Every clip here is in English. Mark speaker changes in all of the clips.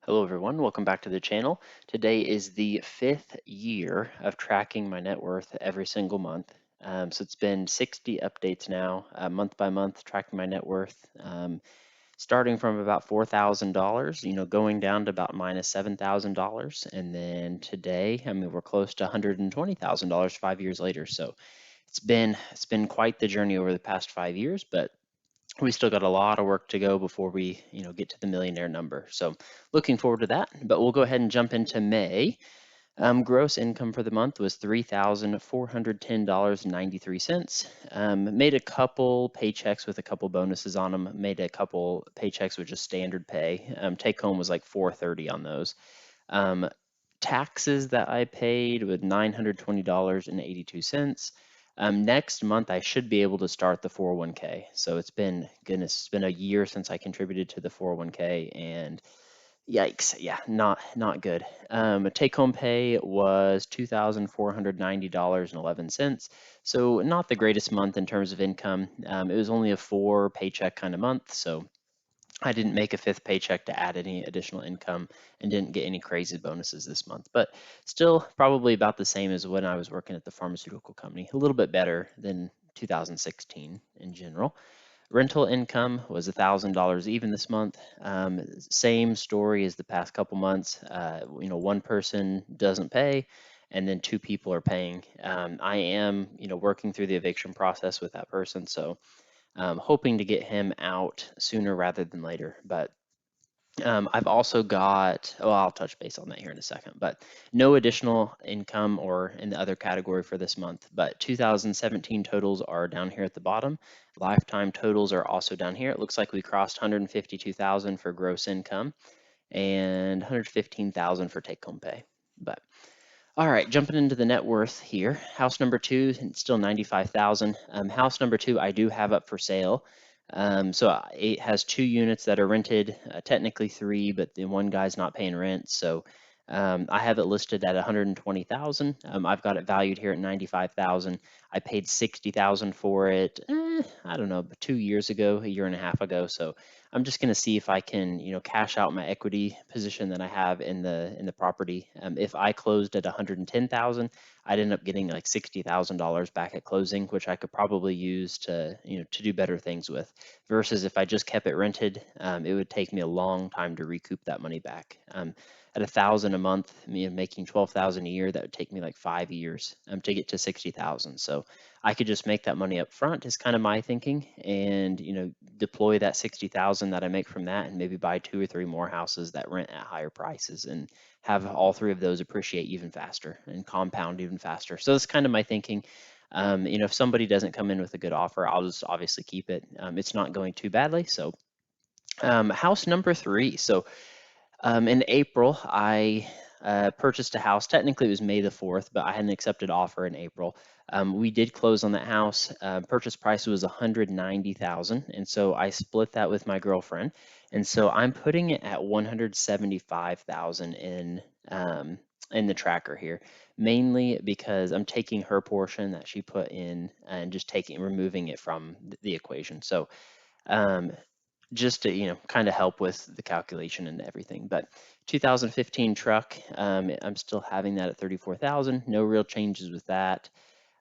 Speaker 1: Hello everyone, welcome back to the channel. Today is the 5th year of tracking my net worth every single month. So it's been 60 updates now, month by month, tracking my net worth, starting from about $4,000, going down to about minus $7,000. And then today, we're close to $120,000 5 years later. So it's been quite the journey over the past 5 years, but we still got a lot of work to go before we, get to the millionaire number. So looking forward to that, but we'll go ahead and jump into May. Gross income for the month was $3,410.93. Made a couple paychecks with a couple bonuses on them. Made a couple paychecks with just standard pay. Take home was like $430 on those. Taxes that I paid with $920.82. Next month, I should be able to start the 401k. So it's been a year since I contributed to the 401k, and yikes, yeah, not good. Take-home pay was $2,490.11. So not the greatest month in terms of income. It was only a 4 paycheck kind of month, so I didn't make a fifth paycheck to add any additional income and didn't get any crazy bonuses this month, but still probably about the same as when I was working at the pharmaceutical company, a little bit better than 2016 in general. Rental income was $1,000 even this month. Same story as the past couple months. One person doesn't pay, and then two people are paying. I am, working through the eviction process with that person, so hoping to get him out sooner rather than later. But I've also got, well, I'll touch base on that here in a second, but no additional income or in the other category for this month. But 2017 totals are down here at the bottom. Lifetime totals are also down here. It looks like we crossed 152,000 for gross income and 115,000 for take-home pay. But all right, jumping into the net worth here. House number two, still 95,000. House number two, I do have up for sale. It has 2 units that are rented, technically 3, but the one guy's not paying rent. So I have it listed at 120,000. I've got it valued here at 95,000. I paid 60,000 for it. I don't know, 2 years ago, a year and a half ago. So I'm just going to see if I can, cash out my equity position that I have in the property. If I closed at 110,000, I'd end up getting like $60,000 back at closing, which I could probably use to, to do better things with. Versus if I just kept it rented, it would take me a long time to recoup that money back. At 1,000 a month, making 12,000 a year, that would take me like 5 years to get to 60,000. So I could just make that money up front is kind of my thinking, and deploy that 60,000 that I make from that, and maybe buy 2 or 3 more houses that rent at higher prices, and have all 3 of those appreciate even faster and compound even faster. So that's kind of my thinking. If somebody doesn't come in with a good offer, I'll just obviously keep it. It's not going too badly. So house number 3. So in April, I purchased a house. Technically, it was May the 4th, but I had an accepted offer in April. We did close on that house. Purchase price was 190,000, and so I split that with my girlfriend. And so I'm putting it at 175,000 in the tracker here, mainly because I'm taking her portion that she put in and just removing it from the equation. So um, just to kind of help with the calculation and everything. But 2015 truck, I'm still having that at 34,000. No real changes with that.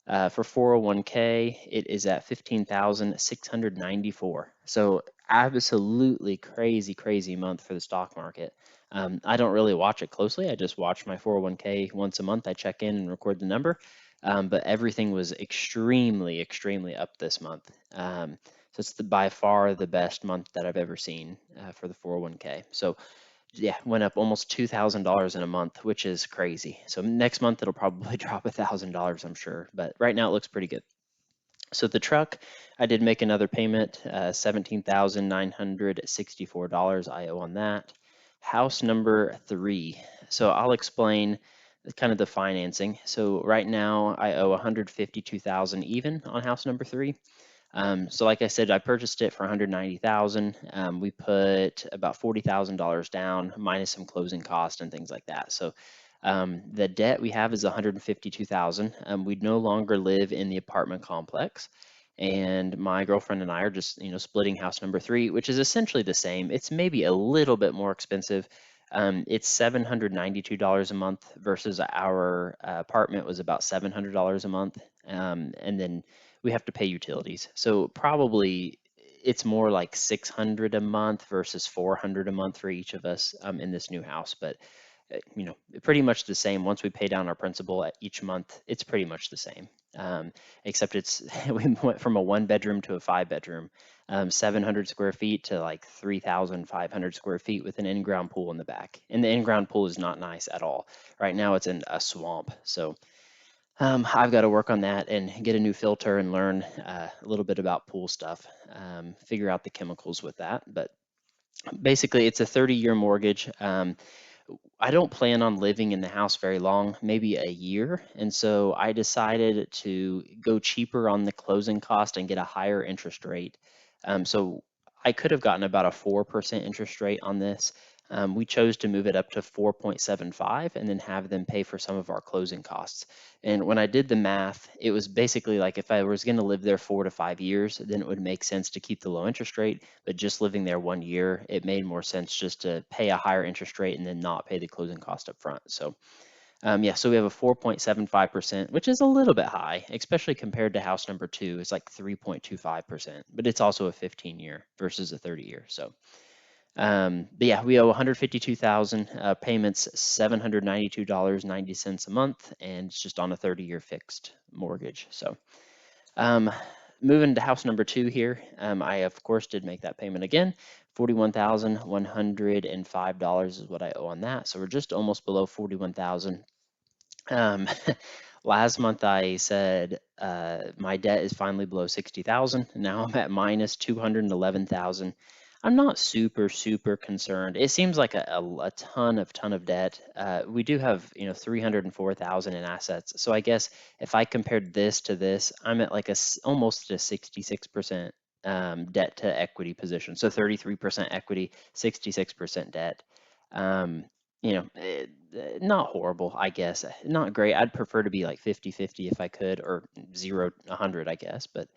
Speaker 1: For 401k, it is at 15,694. So absolutely crazy month for the stock market. I don't really watch it closely. I just watch my 401k once a month. I check in and record the number. But everything was extremely up this month. So it's by far the best month that I've ever seen for the 401k. So yeah, went up almost $2,000 in a month, which is crazy. So next month it'll probably drop $1,000, I'm sure. But right now it looks pretty good. So the truck, I did make another payment, $17,964 I owe on that. House number 3. So I'll explain kind of the financing. So right now I owe 152,000 even on house number 3. So like I said, I purchased it for 190,000. We put about $40,000 down minus some closing costs and things like that. So the debt we have is 152,000. We no longer live in the apartment complex, and my girlfriend and I are just splitting house number 3, which is essentially the same. It's maybe a little bit more expensive. It's $792 a month versus our apartment was about $700 a month. And then we have to pay utilities. So probably it's more like 600 a month versus 400 a month for each of us in this new house. But pretty much the same. Once we pay down our principal at each month, it's pretty much the same. Except it's we went from a 1 bedroom to a 5 bedroom, 700 square feet to like 3,500 square feet with an in-ground pool in the back. And the in-ground pool is not nice at all. Right now it's in a swamp. So I've got to work on that and get a new filter and learn a little bit about pool stuff, figure out the chemicals with that. But basically, it's a 30-year mortgage. I don't plan on living in the house very long, maybe a year. And so I decided to go cheaper on the closing cost and get a higher interest rate. So I could have gotten about a 4% interest rate on this. We chose to move it up to 4.75 and then have them pay for some of our closing costs. And when I did the math, it was basically like if I was going to live there 4 to 5 years, then it would make sense to keep the low interest rate. But just living there 1 year, it made more sense just to pay a higher interest rate and then not pay the closing cost up front. So yeah, so we have a 4.75%, which is a little bit high, especially compared to house number two. It's like 3.25%, but it's also a 15-year versus a 30-year. So but yeah, we owe 152,000 payments, $792.90 a month, and it's just on a 30-year fixed mortgage. So moving to house number two here, I of course did make that payment again. $41,105 is what I owe on that. So we're just almost below 41,000. Last month I said my debt is finally below 60,000. Now I'm at minus 211,000. I'm not super concerned. It seems like a ton of debt. We do have 304,000 in assets. So I guess if I compared this to this, I'm at like almost a 66% debt to equity position. So 33% equity, 66% debt. Um, not horrible, I guess. Not great. I'd prefer to be like 50-50 if I could, or 0-100, I guess. But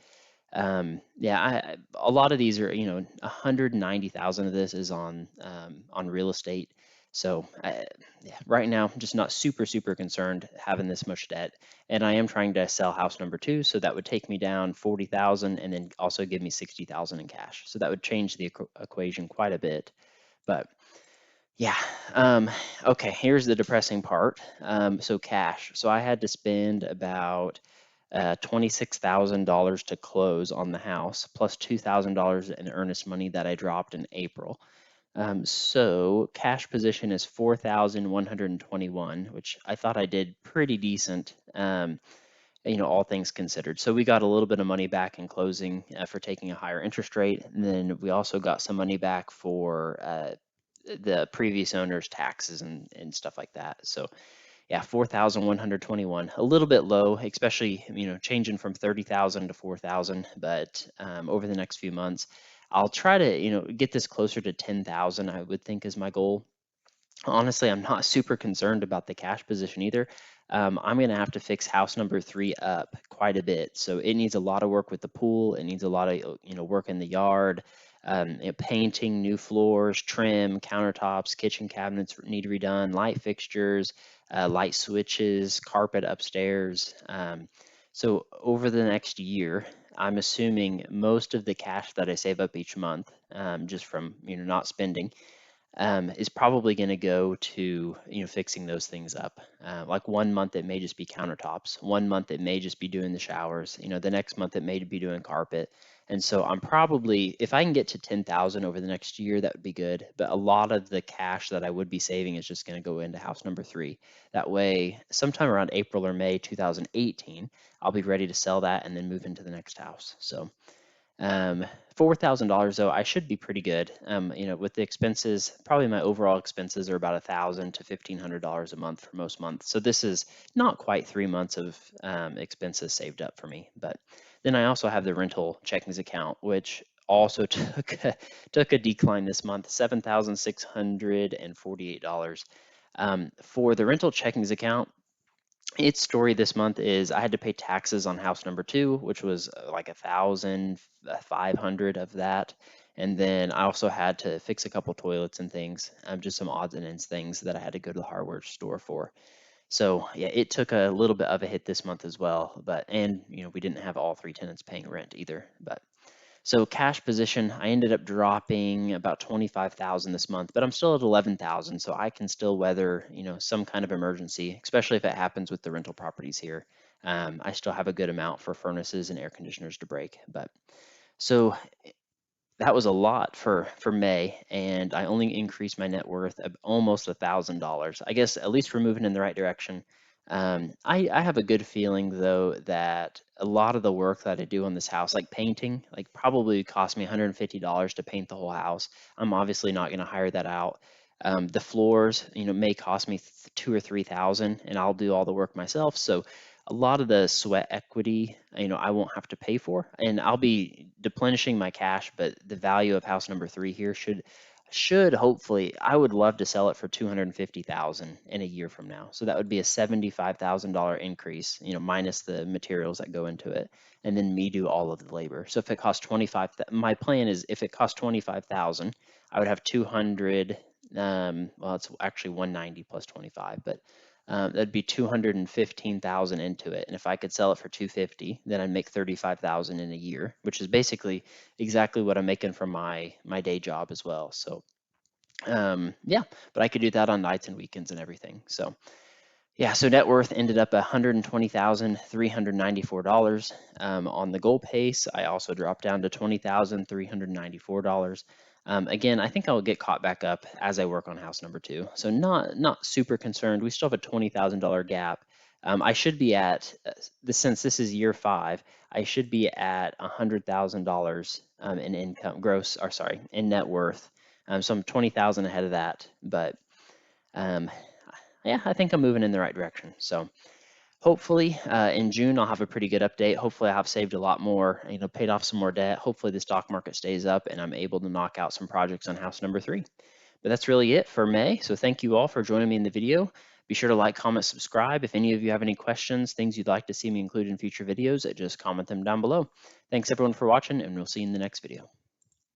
Speaker 1: yeah, a lot of these are, 190,000 of this is on real estate. So yeah, right now, I'm just not super concerned having this much debt. And I am trying to sell house number two, so that would take me down 40,000 and then also give me 60,000 in cash. So that would change the equation quite a bit. But yeah. Okay, here's the depressing part. So cash. So I had to spend about $26,000 to close on the house, plus $2,000 in earnest money that I dropped in April. So cash position is 4,121, which I thought I did pretty decent, all things considered. So we got a little bit of money back in closing for taking a higher interest rate. And then we also got some money back for the previous owner's taxes and stuff like that. So yeah, 4,121, a little bit low, especially, changing from 30,000 to 4,000. But over the next few months, I'll try to, get this closer to 10,000, I would think is my goal. Honestly, I'm not super concerned about the cash position either. I'm going to have to fix house number three up quite a bit. So it needs a lot of work with the pool. It needs a lot of, work in the yard, painting, new floors, trim, countertops, kitchen cabinets need redone, light fixtures, light switches, carpet upstairs. So over the next year, I'm assuming most of the cash that I save up each month, just from, not spending, is probably going to go to fixing those things up. Like 1 month it may just be countertops, 1 month it may just be doing the showers, the next month it may be doing carpet. And so I'm probably, if I can get to 10,000 over the next year, that would be good. But a lot of the cash that I would be saving is just going to go into house number three. That way, sometime around April or May 2018, I'll be ready to sell that and then move into the next house. So $4,000 though, I should be pretty good. With the expenses, probably my overall expenses are about $1,000 to $1,500 a month for most months. So this is not quite 3 months of expenses saved up for me. But then I also have the rental checkings account, which also took a decline this month, $7,648. For the rental checkings account, its story this month is I had to pay taxes on house number two, which was like 1,500 of that. And then I also had to fix a couple toilets and things, just some odds and ends things that I had to go to the hardware store for. So yeah, it took a little bit of a hit this month as well, but and we didn't have all three tenants paying rent either. But so cash position, I ended up dropping about 25,000 this month, but I'm still at 11,000, so I can still weather some kind of emergency, especially if it happens with the rental properties here. I still have a good amount for furnaces and air conditioners to break, but so that was a lot for May, and I only increased my net worth of almost $1,000. I guess at least we're moving in the right direction. I have a good feeling though that a lot of the work that I do on this house, like painting, like probably cost me $150 to paint the whole house. I'm obviously not going to hire that out. The floors, may cost me 2 or 3 thousand, and I'll do all the work myself. So a lot of the sweat equity, I won't have to pay for, and I'll be replenishing my cash. But the value of house number 3 here should hopefully, I would love to sell it for 250,000 in a year from now. So that would be a $75,000 increase, minus the materials that go into it, and then me do all of the labor. So if it costs 25, my plan is if it costs 25,000, I would have 200. Well, it's actually 190 plus 25, but that'd be 215,000 into it. And if I could sell it for 250, then I'd make 35,000 in a year, which is basically exactly what I'm making from my day job as well. So yeah, but I could do that on nights and weekends and everything. So yeah, so net worth ended up at $120,394 on the goal pace. I also dropped down to $20,394. Again, I think I'll get caught back up as I work on house number 2. So not super concerned. We still have a $20,000 gap. I should be at since this is year 5, I should be at $100,000 in income gross, or sorry, in net worth. So I'm 20,000 ahead of that, but um, yeah, I think I'm moving in the right direction. So hopefully in June, I'll have a pretty good update. Hopefully I have saved a lot more, paid off some more debt. Hopefully the stock market stays up and I'm able to knock out some projects on house number 3. But that's really it for May. So thank you all for joining me in the video. Be sure to like, comment, subscribe. If any of you have any questions, things you'd like to see me include in future videos, just comment them down below. Thanks everyone for watching, and we'll see you in the next video.